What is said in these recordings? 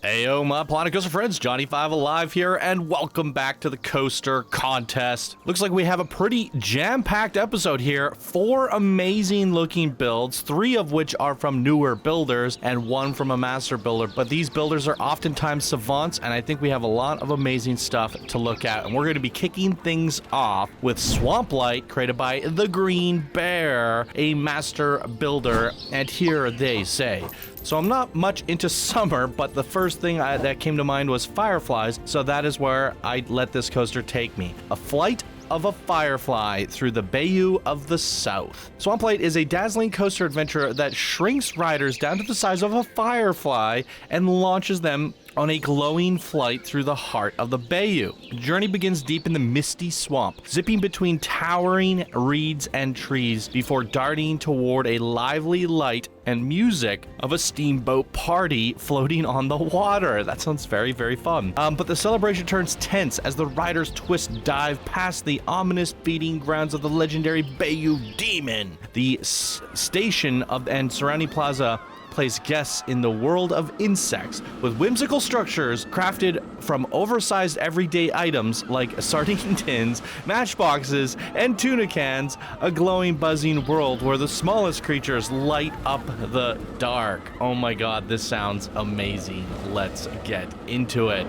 Heyo, my Planet Coaster friends, Johnny5 Alive here, and welcome back to the Coaster Contest. Looks like we have a pretty jam-packed episode here. 4 amazing-looking builds, 3 of which are from newer builders, and 1 from a master builder. But these builders are oftentimes savants, and I think we have a lot of amazing stuff to look at. And we're going to be kicking things off with SwampLight, created by TheGreenBear, a master builder, and here they say. So I'm not much into summer, but the first thing that came to mind was fireflies, so that is where I let this coaster take me. A flight of a firefly through the Bayou of the South. SwampLight is a dazzling coaster adventure that shrinks riders down to the size of a firefly and launches them on a glowing flight through the heart of the bayou. The journey begins deep in the misty swamp, zipping between towering reeds and trees before darting toward a lively light and music of a steamboat party floating on the water. That sounds very, very fun. But the celebration turns tense as the riders dive past the ominous feeding grounds of the legendary Bayou Demon. The station and surrounding plaza place guests in the world of insects with whimsical structures crafted from oversized everyday items like sardine tins, matchboxes, and tuna cans, a glowing, buzzing world where the smallest creatures light up the dark. Oh my god, this sounds amazing. Let's get into it.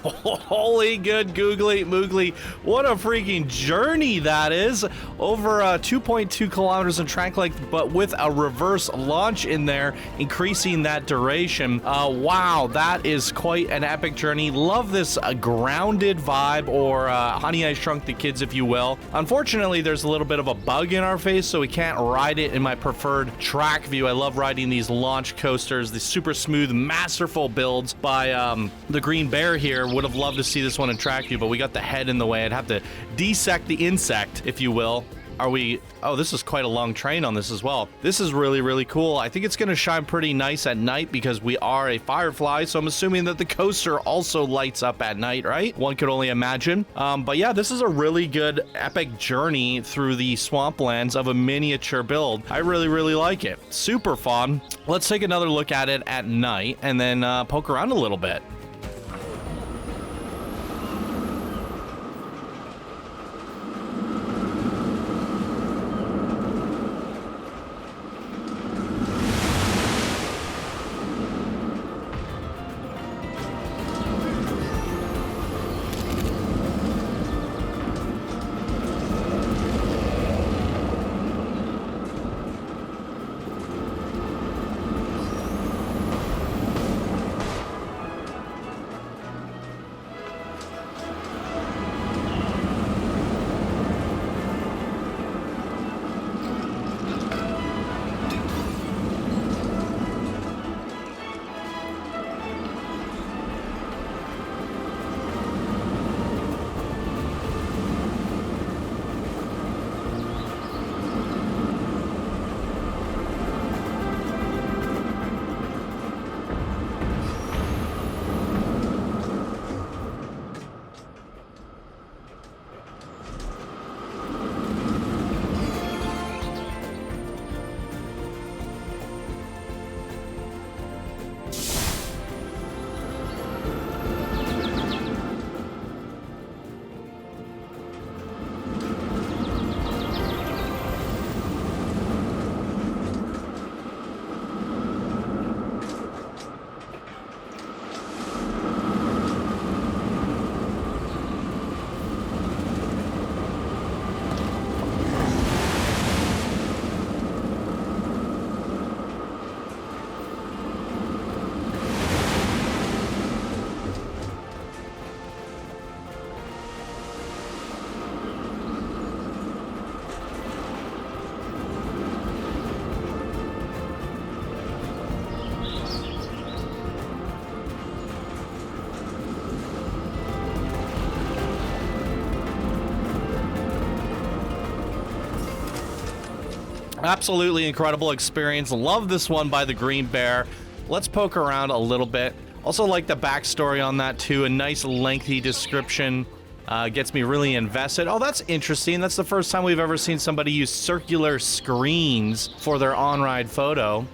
Holy good googly moogly, what a freaking journey that is. Over 2.2 kilometers in track length, but with a reverse launch in there, increasing that duration. Wow, that is quite an epic journey. Love this grounded vibe, or Honey, I Shrunk the Kids, if you will. Unfortunately, there's a little bit of a bug in our face, so we can't ride it in my preferred track view. I love riding these launch coasters, these super smooth, masterful builds by TheGreenBear here. Would have loved to see this one in track view, but we got the head in the way. I'd have to dissect the insect, if you will. Are we... Oh, this is quite a long train on this as well. This is really, really cool. I think it's going to shine pretty nice at night because we are a firefly, so I'm assuming that the coaster also lights up at night, right? One could only imagine. But yeah, this is a really good epic journey through the swamplands of a miniature build. I really, really like it. Super fun. Let's take another look at it at night and then poke around a little bit. Absolutely incredible experience. Love this one by TheGreenBear. Let's poke around a little bit. Also like the backstory on that too. A nice lengthy description. Gets me really invested. Oh, that's interesting. That's the first time we've ever seen somebody use circular screens for their on-ride photo.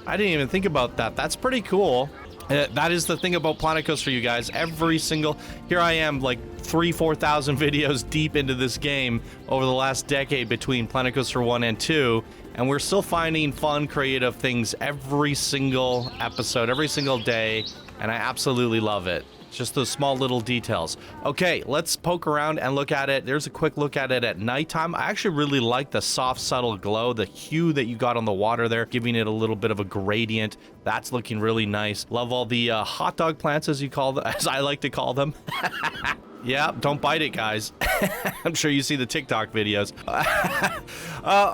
I didn't even think about that. That's pretty cool. That is the thing about Planet Coaster, you guys. Every single... Here I am, like 4,000 videos deep into this game over the last decade between Planet Coaster 1 and 2, and we're still finding fun, creative things every single episode, every single day, and I absolutely love it. Just those small little details. Okay, let's poke around and look at it. There's a quick look at it at nighttime. I actually really like the soft, subtle glow, the hue that you got on the water there, giving it a little bit of a gradient. That's looking really nice. Love all the hot dog plants, as you call them, as I like to call them. Yeah, don't bite it, guys. I'm sure you see the TikTok videos.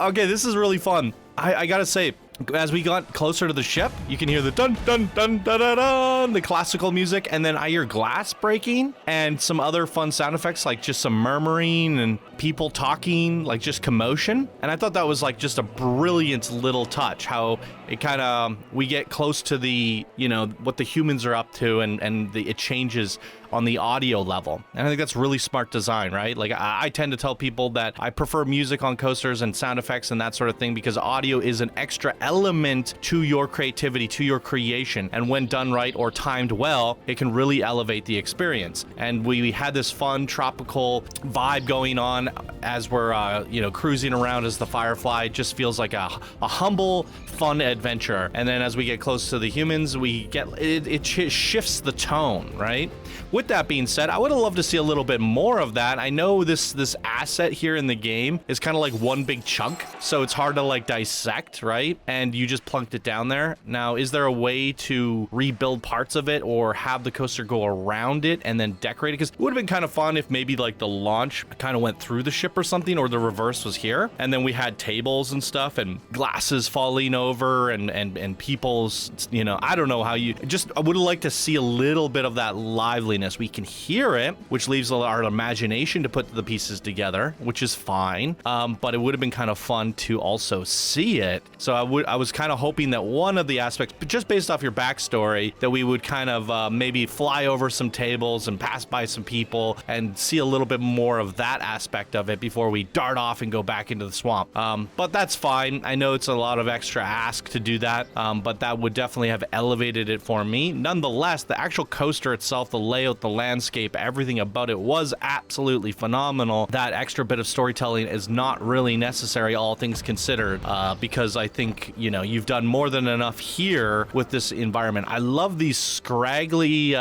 Okay, this is really fun. I gotta say, as we got closer to the ship, you can hear the dun dun dun dun dun dun, the classical music, and then I hear glass breaking and some other fun sound effects, like just some murmuring and people talking, like just commotion. And I thought that was like just a brilliant little touch, how it kind of, we get close to the, you know, what the humans are up to, and it changes on the audio level. And I think that's really smart design, right? Like I tend to tell people that I prefer music on coasters and sound effects and that sort of thing because audio is an extra element to your creativity, to your creation. And when done right or timed well, it can really elevate the experience. And we had this fun tropical vibe going on as we're, you know, cruising around as the Firefly. It just feels like a humble, fun adventure. And then as we get close to the humans, we get, it shifts the tone, right? With that being said, I would have loved to see a little bit more of that. I know this asset here in the game is kind of like one big chunk, so it's hard to like dissect, right? And you just plunked it down there. Now, is there a way to rebuild parts of it or have the coaster go around it and then decorate it? Because it would have been kind of fun if maybe like the launch kind of went through the ship or something, or the reverse was here. And then we had tables and stuff and glasses falling over and people's, you know, I don't know how you just, I would have liked to see a little bit of that liveliness. We can hear it, which leaves our imagination to put the pieces together, which is fine. But it would have been kind of fun to also see it. So I was kind of hoping that one of the aspects, but just based off your backstory, that we would kind of maybe fly over some tables and pass by some people and see a little bit more of that aspect of it before we dart off and go back into the swamp. But that's fine. I know it's a lot of extra ask to do that, but that would definitely have elevated it for me. Nonetheless, the actual coaster itself, the layout, the landscape, everything about it was absolutely phenomenal. That extra bit of storytelling is not really necessary, all things considered, because I think, you know, you've done more than enough here with this environment. I love these scraggly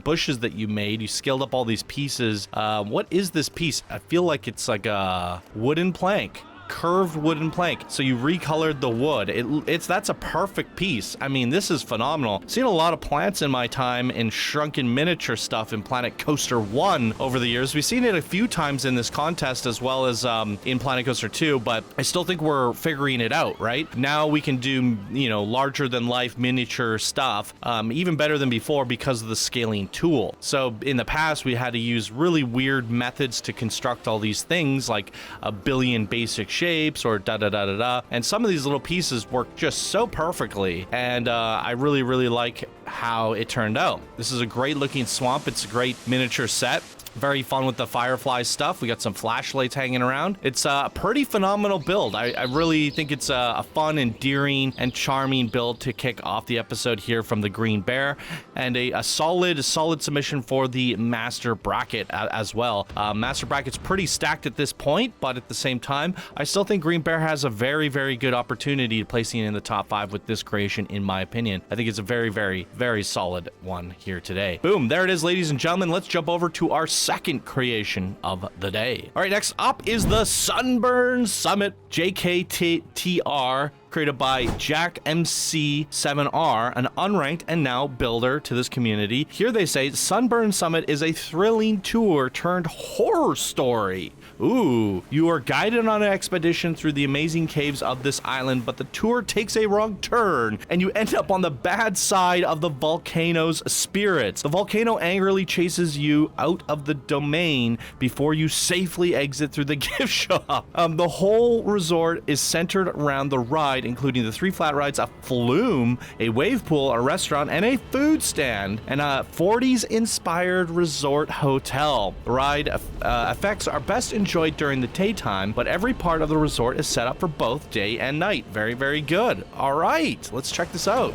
bushes that you made. You scaled up all these pieces. What is this piece? I feel like it's like a wooden plank. Curved wooden plank. So you recolored the wood. That's a perfect piece. I mean, this is phenomenal. Seen a lot of plants in my time in shrunken miniature stuff in Planet Coaster 1 over the years. We've seen it a few times in this contest as well as in Planet Coaster 2, but I still think we're figuring it out, right? Now we can do, you know, larger than life miniature stuff, even better than before because of the scaling tool. So in the past, we had to use really weird methods to construct all these things, like a billion basic shapes or da-da-da-da-da, and some of these little pieces work just so perfectly, and I really like how it turned out. This is a great looking swamp. It's a great miniature set. Very fun with the Firefly stuff. We got some flashlights hanging around. It's a pretty phenomenal build. I really think it's a fun, endearing, and charming build to kick off the episode here from TheGreenBear, and a solid submission for the Master Bracket as well. Master Bracket's pretty stacked at this point, but at the same time, I still think TheGreenBear has a very good opportunity to placing in the top 5 with this creation, in my opinion. I think it's a very solid one here today. Boom, there it is, ladies and gentlemen. Let's jump over to our second creation of the day. All right, next up is the Sunburn Summit JKTR created by Jack MC7R, an unranked and now builder to this community. Here they say Sunburn Summit is a thrilling tour turned horror story. Ooh, you are guided on an expedition through the amazing caves of this island, but the tour takes a wrong turn and you end up on the bad side of the volcano's spirits. The volcano angrily chases you out of the domain before you safely exit through the gift shop. The whole resort is centered around the ride, including the 3 flat rides, a flume, a wave pool, a restaurant, and a food stand, and a 40s inspired resort hotel. The ride effects are best enjoyed during the daytime, but every part of the resort is set up for both day and night. Very, very good. All right, let's check this out.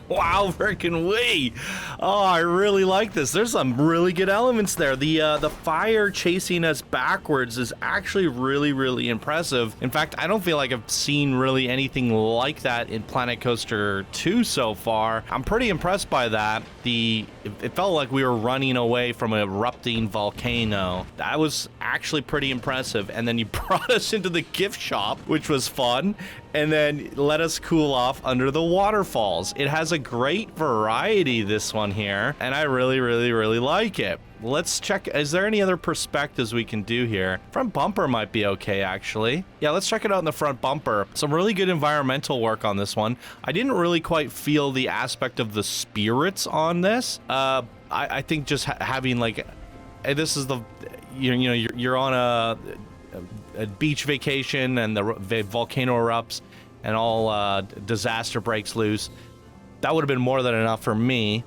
Wow, freaking way. Oh, I really like this. There's some really good elements there. The fire chasing us backwards is actually really, really impressive. In fact, I don't feel like I've seen really anything like that in Planet Coaster 2 so far. I'm pretty impressed by that. It felt like we were running away from an erupting volcano. That was actually pretty impressive. And then you brought us into the gift shop, which was fun, and then let us cool off under the waterfalls. It has a great variety, this one here, and I really, really, really like it. Let's check, is there any other perspectives we can do here? Front bumper might be okay, actually. Yeah, let's check it out in the front bumper. Some really good environmental work on this one. I didn't really quite feel the aspect of the spirits on this. I think just having like, this is the, you're on a beach vacation and the volcano erupts and all disaster breaks loose. That would have been more than enough for me.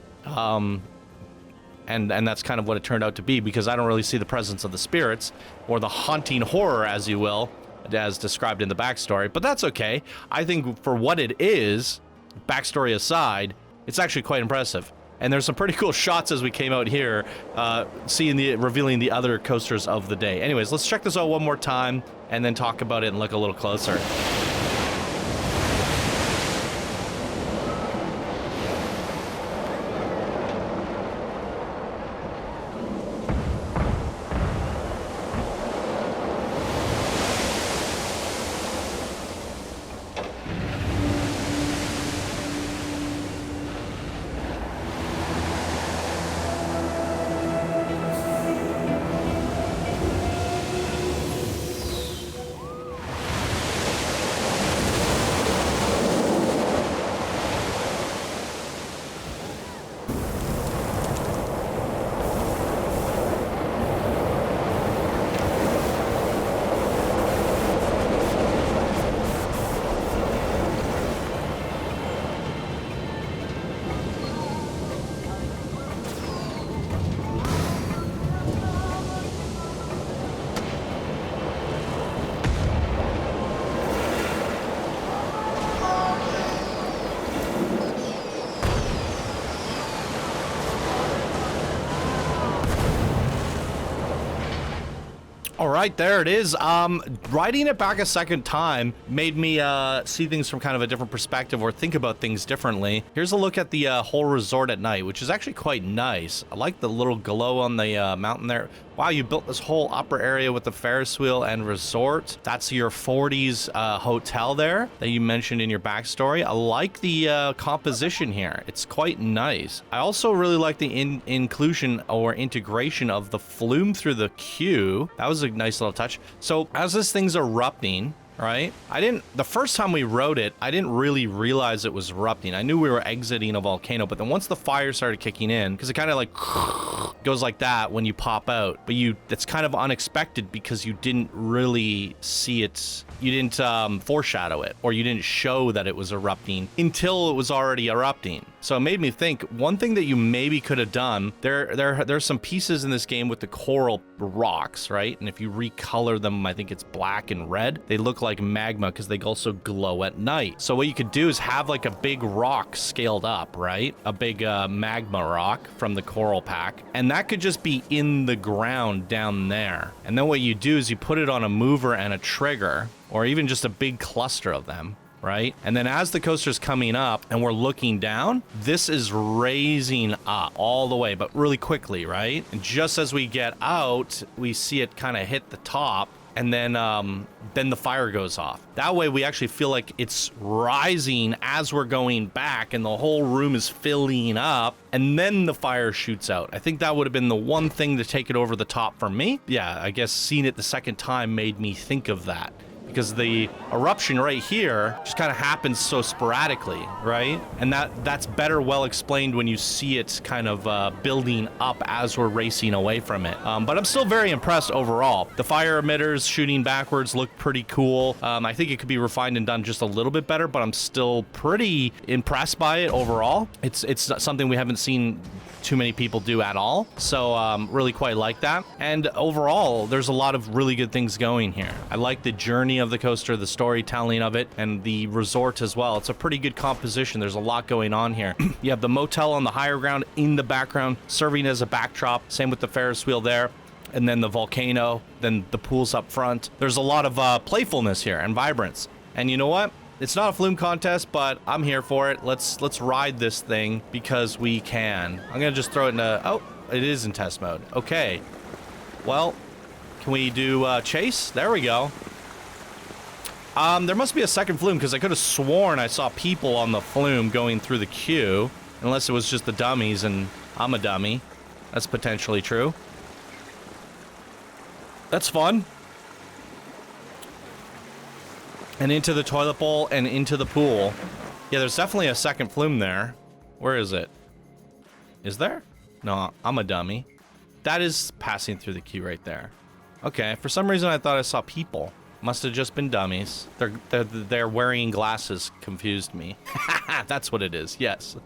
And that's kind of what it turned out to be, because I don't really see the presence of the spirits or the haunting horror, as you will, as described in the backstory. But that's okay. I think for what it is, backstory aside, it's actually quite impressive. And there's some pretty cool shots as we came out here, revealing the other coasters of the day. Anyways, let's check this out one more time and then talk about it and look a little closer. right, there it is. Riding it back a second time made me see things from kind of a different perspective or think about things differently. Here's a look at the whole resort at night, which is actually quite nice. I like the little glow on the mountain there. Wow, you built this whole upper area with the Ferris wheel and resort. That's your 40s hotel there that you mentioned in your backstory. I like the composition here. It's quite nice. I also really like the inclusion or integration of the flume through the queue. That was a nice little touch. So as this thing's erupting, right? The first time we rode it, I didn't really realize it was erupting. I knew we were exiting a volcano, but then once the fire started kicking in, because it kind of like goes like that when you pop out, but it's kind of unexpected because you didn't really see it. You didn't foreshadow it, or you didn't show that it was erupting until it was already erupting. So it made me think, one thing that you maybe could have done, there's some pieces in this game with the coral rocks, right? And if you recolor them, I think it's black and red, they look like magma because they also glow at night. So what you could do is have like a big rock scaled up, right? A big magma rock from the coral pack. And that could just be in the ground down there. And then what you do is you put it on a mover and a trigger, or even just a big cluster of them, right? And then as the coaster's coming up and we're looking down, this is raising up all the way, but really quickly, right? And just as we get out, we see it kind of hit the top, and then the fire goes off. That way we actually feel like it's rising as we're going back, and the whole room is filling up, and then the fire shoots out. I think that would have been the one thing to take it over the top for me. Yeah, I guess seeing it the second time made me think of that, because the eruption right here just kind of happens so sporadically, right? And that's better well explained when you see it kind of building up as we're racing away from it. But I'm still very impressed overall. The fire emitters shooting backwards look pretty cool. I think it could be refined and done just a little bit better, but I'm still pretty impressed by it overall. It's something we haven't seen too many people do at all, so really quite like that. And overall, there's a lot of really good things going here. I like the journey of the coaster, the storytelling of it, and the resort as well. It's a pretty good composition. There's a lot going on here. You have the motel on the higher ground in the background serving as a backdrop, same with the Ferris wheel there, and then the volcano, then the pools up front. There's a lot of playfulness here and vibrance. And you know what? It's not a flume contest, but I'm here for it. Let's ride this thing because we can. I'm gonna just throw it in oh, it is in test mode. Okay. Well, can we do chase? There we go. There must be a second flume because I could have sworn I saw people on the flume going through the queue, unless it was just the dummies and I'm a dummy. That's potentially true. That's fun. And into the toilet bowl and into the pool. Yeah, there's definitely a second flume there. Where is it? Is there? No, I'm a dummy. That is passing through the queue right there. Okay, for some reason I thought I saw people. Must have just been dummies. They're wearing glasses confused me. That's what it is, yes.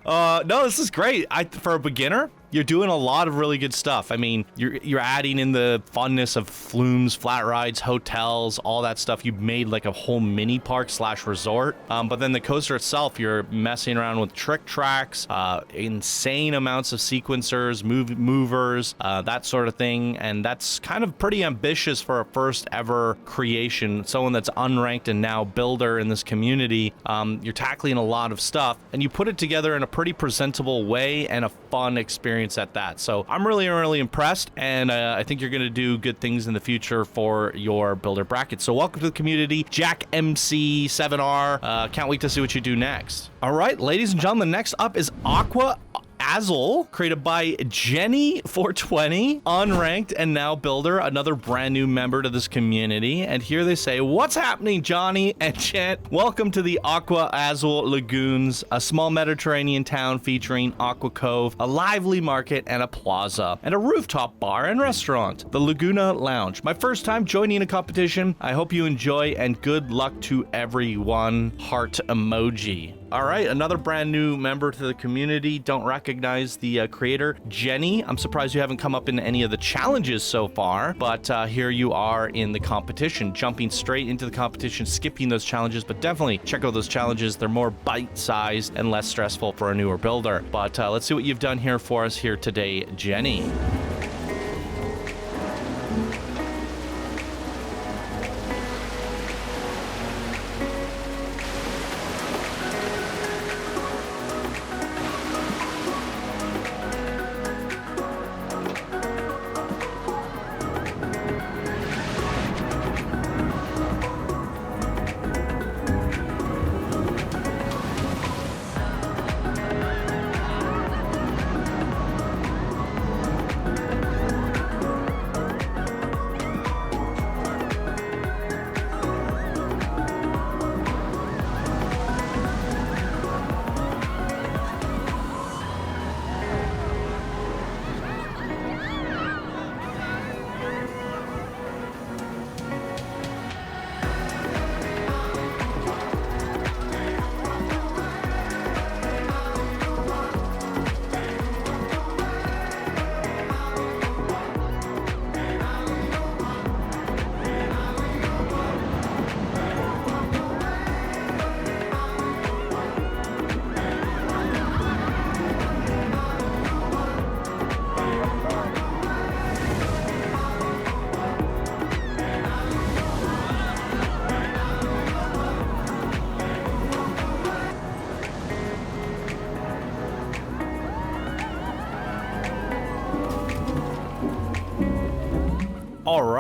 No, this is great. For a beginner, you're doing a lot of really good stuff. I mean, you're adding in the funness of flumes, flat rides, hotels, all that stuff. You've made like a whole mini park / resort. But then the coaster itself, you're messing around with trick tracks, insane amounts of sequencers, movers, that sort of thing. And that's kind of pretty ambitious for a first ever creation. Someone that's unranked and now builder in this community. You're tackling a lot of stuff, and you put it together in a pretty presentable way and a fun experience at that. So I'm really impressed, and I think you're going to do good things in the future for your builder bracket. So welcome to the community, Jack MC7R. Can't wait to see what you do next. All right, ladies and gentlemen, next up is Aqua Azul, created by Jenny420, unranked and now builder, another brand new member to this community. And here they say, what's happening, Johnny and Jet? Welcome to the Aqua Azul Lagoons, a small Mediterranean town featuring Aqua Cove, a lively market and a plaza, and a rooftop bar and restaurant, the Laguna Lounge. My first time joining a competition. I hope you enjoy, and good luck to everyone. Heart emoji. All right, another brand new member to the community. Don't recognize the creator, Jenny. I'm surprised you haven't come up in any of the challenges so far, but here you are in the competition, jumping straight into the competition, skipping those challenges, but definitely check out those challenges. They're more bite-sized and less stressful for a newer builder. But let's see what you've done here for us here today, Jenny.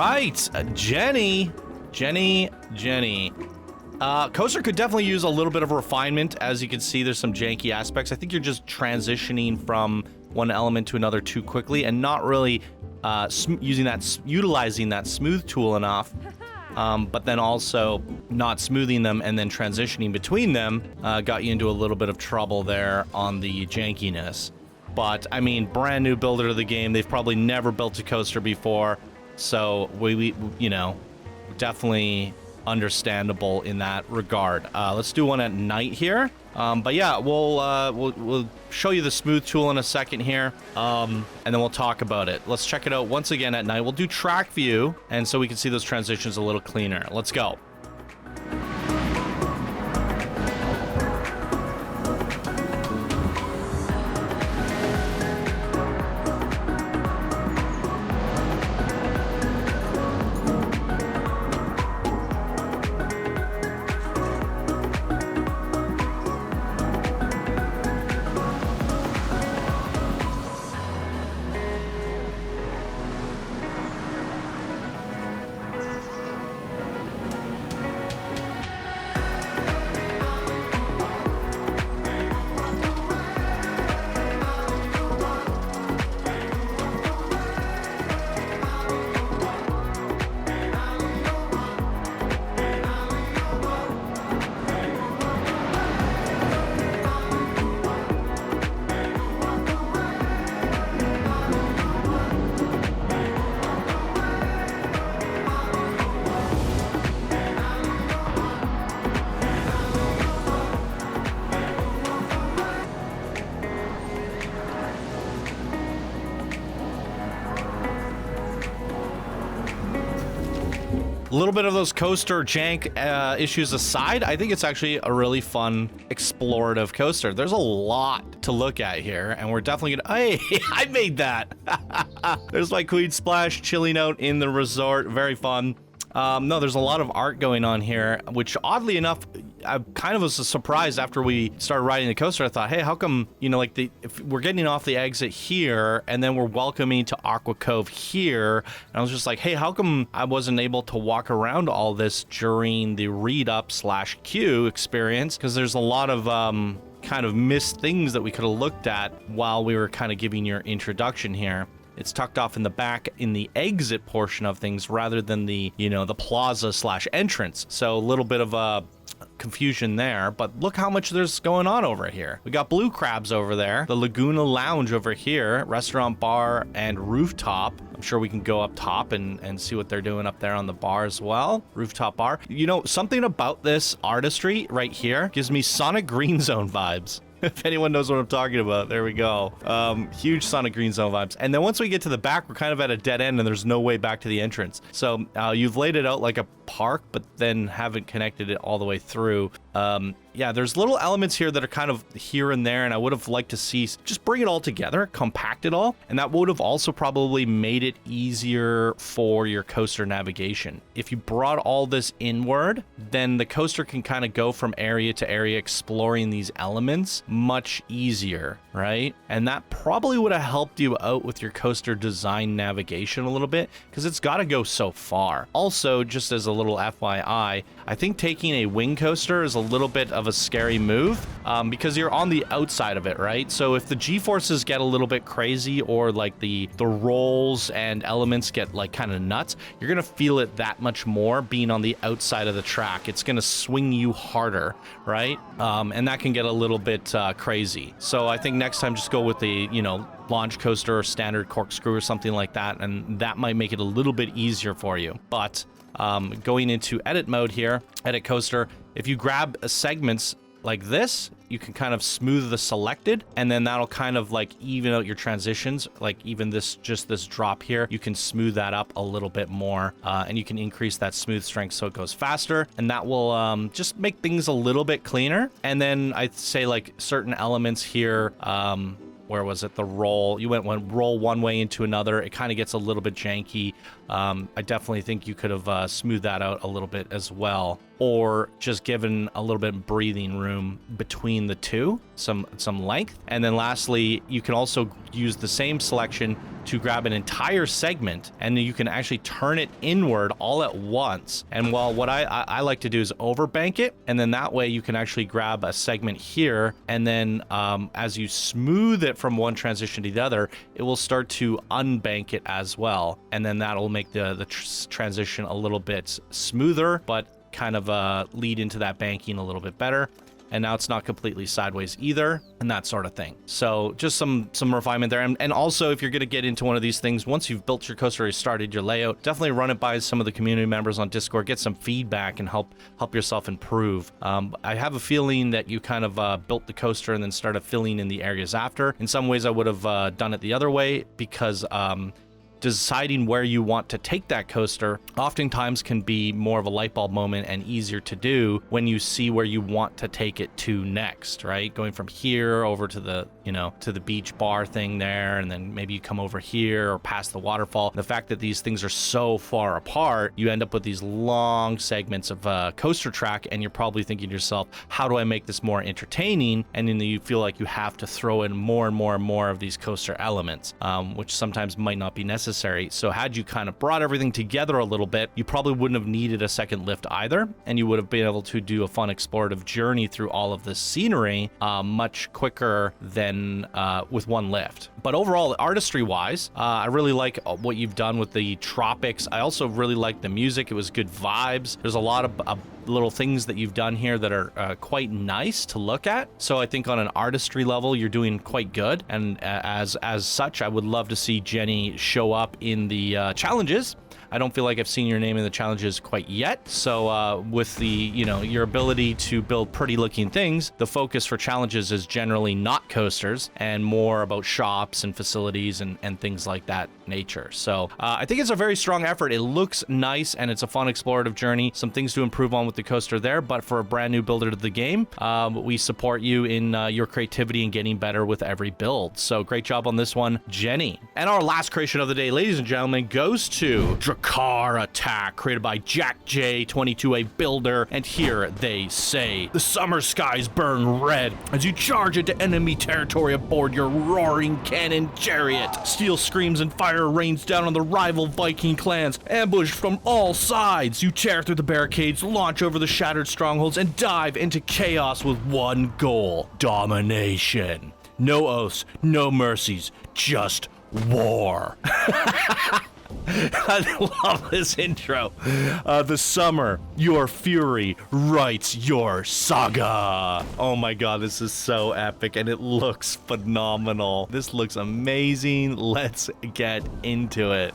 right, Jenny. Coaster could definitely use a little bit of refinement. As you can see, there's some janky aspects. I think you're just transitioning from one element to another too quickly and not really utilizing that smooth tool enough. But then also not smoothing them and then transitioning between them got you into a little bit of trouble there on the jankiness. But I mean, brand new builder of the game. They've probably never built a coaster before, so we you know, definitely understandable in that regard. Let's do one at night here. But yeah, we'll show you the smooth tool in a second here, and then we'll talk about it. Let's check it out once again at night. We'll do track view, and so we can see those transitions a little cleaner. Let's go. A little bit of those coaster jank issues aside, I think it's actually a really fun explorative coaster. There's a lot to look at here, and we're definitely gonna... Hey, I made that! There's my Queen Splash chilling out in the resort. Very fun. No, there's a lot of art going on here, which oddly enough, I kind of was surprised after we started riding the coaster. I thought, hey, how come, you know, like if we're getting off the exit here and then we're welcoming to Aqua Cove here. And I was just like, hey, how come I wasn't able to walk around all this during the read up / queue experience? Because there's a lot of kind of missed things that we could have looked at while we were kind of giving your introduction here. It's tucked off in the back in the exit portion of things rather than the, you know, the plaza / entrance. So a little bit of a confusion there, but look how much there's going on over here. We got Blue Crabs over there, the Laguna Lounge over here, restaurant, bar, and rooftop. I'm sure we can go up top and see what they're doing up there on the bar as well. Rooftop bar. You know, something about this artistry right here gives me Sonic Green Zone vibes. If anyone knows what I'm talking about, there we go. Huge Sonic Green Zone vibes. And then once we get to the back, we're kind of at a dead end and there's no way back to the entrance. So you've laid it out like a park, but then haven't connected it all the way through. Yeah, there's little elements here that are kind of here and there, and I would have liked to see just bring it all together, compact it all, and that would have also probably made it easier for your coaster navigation. If you brought all this inward, then the coaster can kind of go from area to area exploring these elements much easier, right? And that probably would have helped you out with your coaster design navigation a little bit, because it's got to go so far. Also, just as a little FYI, I think taking a wing coaster is a little bit of a scary move because you're on the outside of it, right? So if the G-forces get a little bit crazy or like the rolls and elements get like kind of nuts, you're gonna feel it that much more being on the outside of the track. It's gonna swing you harder, right? And that can get a little bit crazy. So I think next time just go with the, you know, launch coaster or standard corkscrew or something like that, and that might make it a little bit easier for you. But going into edit mode here, edit coaster, if you grab segments like this, you can kind of smooth the selected, and then that'll kind of like even out your transitions. Like even this, just this drop here, you can smooth that up a little bit more, and you can increase that smooth strength so it goes faster, and that will just make things a little bit cleaner. And then I'd say like certain elements here, where was it? The roll. You went roll one way into another. It kind of gets a little bit janky. I definitely think you could have smoothed that out a little bit as well. or just given a little bit of breathing room between the two, some length. And then lastly, you can also use the same selection to grab an entire segment, and you can actually turn it inward all at once. And well, what I like to do is overbank it, and then that way you can actually grab a segment here, and then as you smooth it from one transition to the other, it will start to unbank it as well, and then that'll make the transition a little bit smoother, but kind of lead into that banking a little bit better. And now it's not completely sideways either, and that sort of thing. So just some refinement there. And also, if you're going to get into one of these things, once you've built your coaster or started your layout, definitely run it by some of the community members on Discord, get some feedback, and help yourself improve. I have a feeling that you kind of built the coaster and then started filling in the areas after. In some ways, I would have done it the other way, because deciding where you want to take that coaster oftentimes can be more of a light bulb moment and easier to do when you see where you want to take it to next, right? Going from here over to the, to the beach bar thing there, and then maybe you come over here or past the waterfall. The fact that these things are so far apart, you end up with these long segments of coaster track, and you're probably thinking to yourself, how do I make this more entertaining? And then you feel like you have to throw in more and more and more of these coaster elements, which sometimes might not be necessary. So had you kind of brought everything together a little bit, you probably wouldn't have needed a second lift either, and you would have been able to do a fun explorative journey through all of this scenery much quicker than with one lift. But overall, artistry wise, I really like what you've done with the tropics. I also really like the music. It was good vibes. There's a lot of little things that you've done here that are quite nice to look at. So I think on an artistry level, you're doing quite good. And as such, I would love to see Jenny show up in the challenges. I don't feel like I've seen your name in the challenges quite yet. So with the, your ability to build pretty looking things, the focus for challenges is generally not coasters and more about shops and facilities and things like that nature. So I think it's a very strong effort. It looks nice and it's a fun explorative journey. Some things to improve on with the coaster there, but for a brand new builder to the game, we support you in your creativity and getting better with every build. So great job on this one, Jenny. And our last creation of the day, ladies and gentlemen, goes to Drakkar Attck, created by Jack J22, a builder. And here they say, the summer skies burn red as you charge into enemy territory aboard your roaring cannon chariot. Steel screams and fire rains down on the rival Viking clans. Ambushed from all sides, you tear through the barricades, launch over the shattered strongholds, and dive into chaos with one goal: domination. No oaths, no mercies, just war. I love this intro. The summer, your fury writes your saga. Oh my god, this is so epic, and it looks phenomenal. This looks amazing. Let's get into it.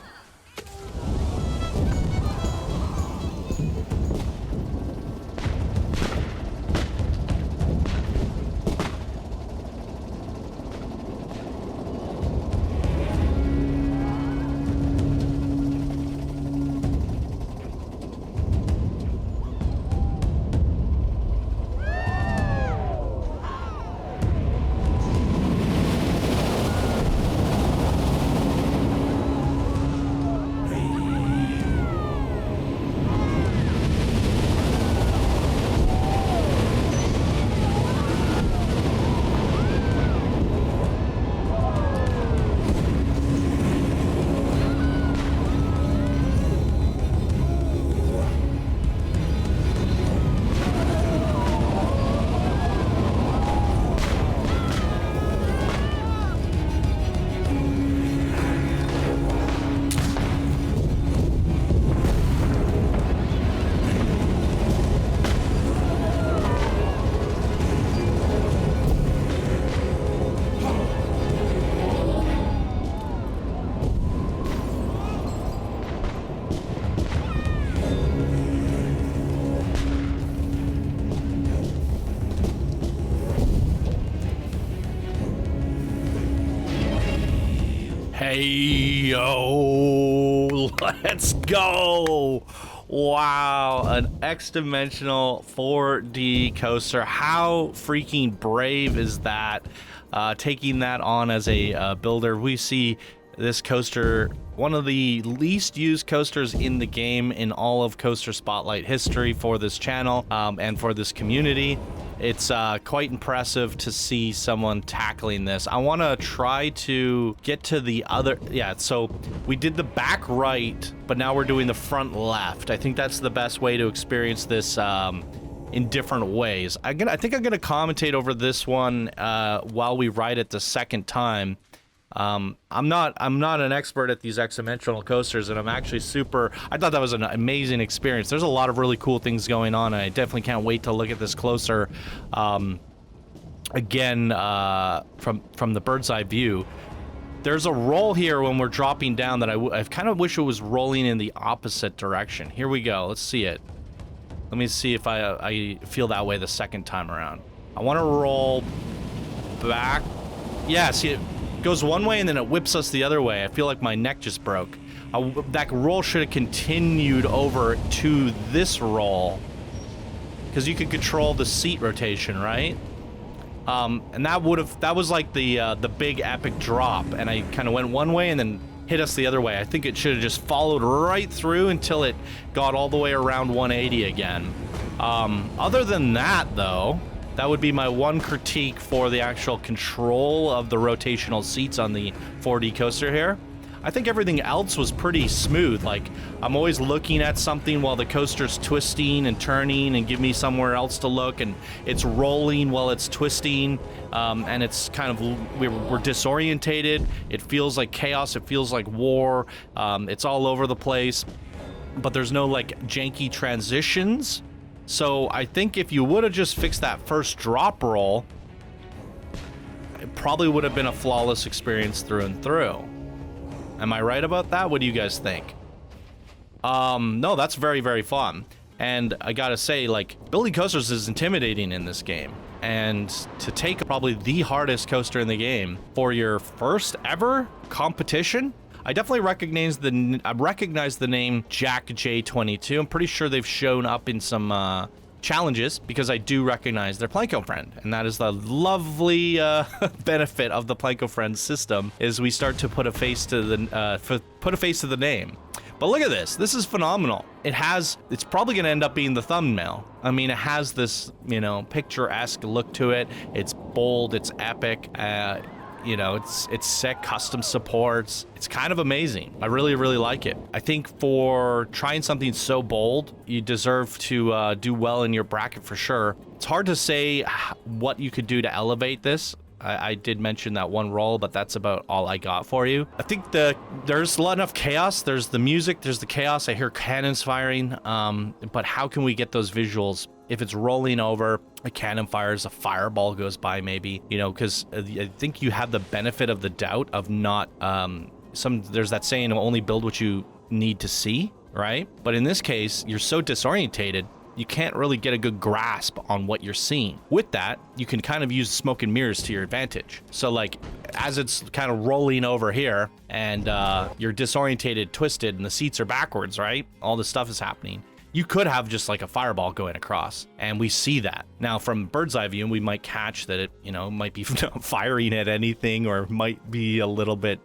Hey, yo, let's go. Wow, an X-dimensional 4D coaster. How freaking brave is that? Taking that on as a builder. We see this coaster, one of the least used coasters in the game in all of Coaster Spotlight history for this channel and for this community. It's quite impressive to see someone tackling this. I want to try to get to the other... Yeah, so we did the back right, but now we're doing the front left. I think that's the best way to experience this in different ways. I think I'm going to commentate over this one while we ride it the second time. I'm not an expert at these exponential coasters, and I'm actually I thought that was an amazing experience. There's a lot of really cool things going on, and I definitely can't wait to look at this closer again from the bird's eye view. There's a roll here when we're dropping down that I kind of wish it was rolling in the opposite direction. Here we go. Let's see it. Let me see if I feel that way the second time around. I want to roll back. Yeah, see it goes one way and then it whips us the other way. I feel like my neck just broke. That roll should have continued over to this roll, because you could control the seat rotation, right? And that was like the big epic drop, and I kind of went one way and then hit us the other way. I think it should have just followed right through until it got all the way around 180 again. Other than that, though, that would be my one critique for the actual control of the rotational seats on the 4D coaster here. I think everything else was pretty smooth. Like, I'm always looking at something while the coaster's twisting and turning and give me somewhere else to look, and it's rolling while it's twisting, and it's kind of, we're disorientated. It feels like chaos. It feels like war. It's all over the place, but there's no like janky transitions. So I think if you would have just fixed that first drop roll, it probably would have been a flawless experience through and through. Am I right about that? What do you guys think? No, that's very, very fun. And I gotta say, like, building coasters is intimidating in this game. And to take probably the hardest coaster in the game for your first ever competition, I definitely recognize the name Jack J22. I'm pretty sure they've shown up in some challenges, because I do recognize their Planko friend, and that is the lovely benefit of the Planko friend system, is we start to put a face to the name. But look at this. This is phenomenal. It's probably going to end up being the thumbnail. I mean, it has this, picturesque look to it. It's bold. It's epic. It's sick, custom supports. It's kind of amazing. I really, really like it. I think for trying something so bold, you deserve to do well in your bracket for sure. It's hard to say what you could do to elevate this. I did mention that one roll, but that's about all I got for you. I think there's a lot enough chaos. There's the music, there's the chaos. I hear cannons firing, but how can we get those visuals? If it's rolling over, a cannon fires, a fireball goes by maybe, because I think you have the benefit of the doubt of not, there's that saying, only build what you need to see, right? But in this case, you're so disorientated, you can't really get a good grasp on what you're seeing. With that, you can kind of use smoke and mirrors to your advantage. So like, as it's kind of rolling over here and you're disorientated, twisted, and the seats are backwards, right? All this stuff is happening. You could have just like a fireball going across, and we see that. Now from bird's eye view, we might catch that it, might be firing at anything, or might be a little bit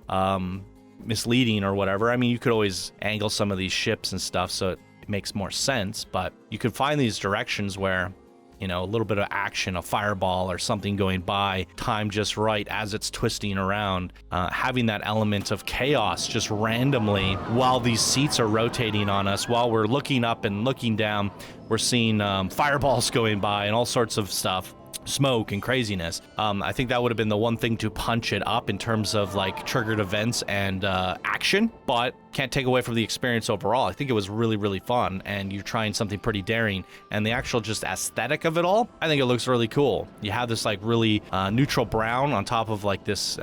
misleading or whatever. I mean, you could always angle some of these ships and stuff so it makes more sense, but you could find these directions where, a little bit of action, a fireball or something going by, timed just right as it's twisting around, having that element of chaos just randomly while these seats are rotating on us, while we're looking up and looking down, we're seeing fireballs going by and all sorts of stuff. Smoke and craziness. I think that would have been the one thing to punch it up in terms of like triggered events and action, but can't take away from the experience overall. I think it was really, really fun, and you're trying something pretty daring, and the actual just aesthetic of it all, I think it looks really cool. You have this like really neutral brown on top of like this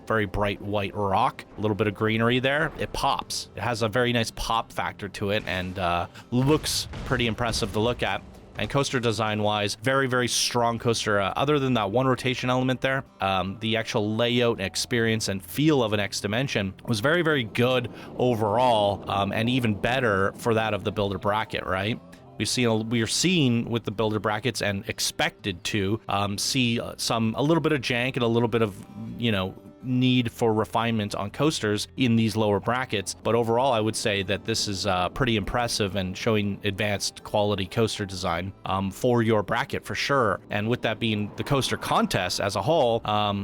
very bright white rock, a little bit of greenery there. It pops. It has a very nice pop factor to it, and looks pretty impressive to look at. And coaster design wise, very, very strong coaster. Other than that one rotation element there, the actual layout and experience and feel of an X Dimension was very, very good overall, and even better for that of the builder bracket, right? We are seeing with the builder brackets, and expected to see a little bit of jank and a little bit of, need for refinement on coasters in these lower brackets. But overall, I would say that this is pretty impressive and showing advanced quality coaster design for your bracket for sure. And with that being the coaster contest as a whole,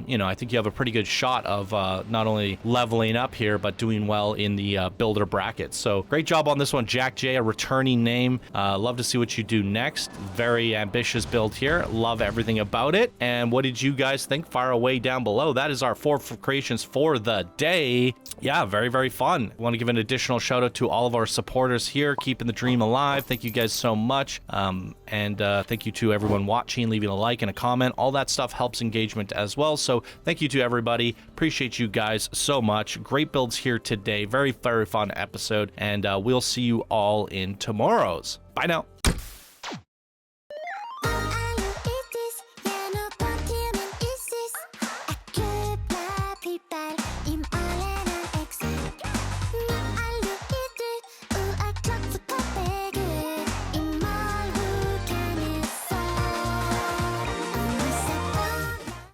you know, I think you have a pretty good shot of not only leveling up here, but doing well in the builder brackets. So great job on this one, Jack J, a returning name. Love to see what you do next. Very ambitious build here. Love everything about it. And what did you guys think? Fire away down below. That is our 4 creations for the day. Yeah, very, very fun. I want to give an additional shout out to all of our supporters here, keeping the dream alive. Thank you guys so much. And thank you to everyone watching, leaving a like and a comment. All that stuff helps engagement as well. So thank you to everybody. Appreciate you guys so much. Great builds here today. Very, very fun episode. And we'll see you all in tomorrow's. Bye now.